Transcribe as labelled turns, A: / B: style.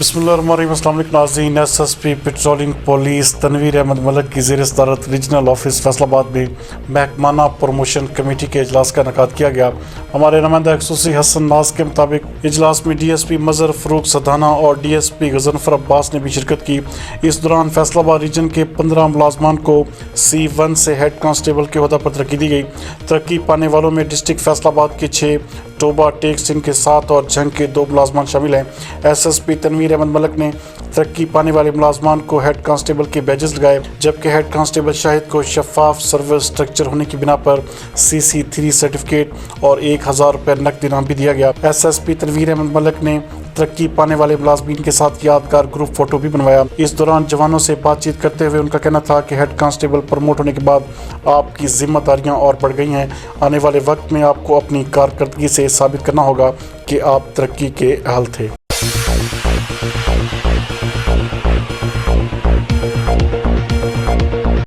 A: بسم اللہ الرحمن الرحیم۔ السلام علیکم ناظرین۔ S S P patrolling police Tanveer Ahmed Malik کی زیر صدارت ریجنل آفس فیصل آباد میں محکمانہ پروموشن کمیٹی کے اجلاس کا انعقاد کیا گیا۔ ہمارے نمائندہ خصوصی حسن ناز کے مطابق اجلاس میں ڈی ایس پی مظہر فروخ سدھانہ اور ڈی ایس پی غضنفر عباس نے بھی شرکت کی۔ اس دوران فیصل آباد ریجن کے 15 ملازمان کو C1 سے ہیڈ کانسٹیبل کے عہدہ پر ترقی دی گئی۔ ترقی پانے والوں میں ڈسٹرکٹ فیصل آباد کے 6، ٹوبہ ٹیک سنگھ کے 7 اور جھنگ کے 2 ملازمان شامل ہیں۔ S S P Tanveer Ahmed Malik نے ترقی پانے والے ملازمان کو ہیڈ کانسٹیبل کے بیجز لگائے، جبکہ ہیڈ کانسٹیبل شاہد کو شفاف سروس سٹرکچر ہونے کی بنا پر CC3 سرٹیفکیٹ اور 1000 روپے نقد انعام بھی دیا گیا۔ S S P Tanveer Ahmed Malik نے ترقی پانے والے ملازمین کے ساتھ یادگار گروپ فوٹو بھی بنوایا۔ اس دوران جوانوں سے بات چیت کرتے ہوئے ان کا کہنا تھا کہ ہیڈ کانسٹیبل پروموٹ ہونے کے بعد آپ کی ذمہ داریاں اور بڑھ گئی ہیں۔ آنے والے وقت میں آپ کو اپنی کارکردگی سے ثابت کرنا ہوگا کہ آپ ترقی کے اہل تھے۔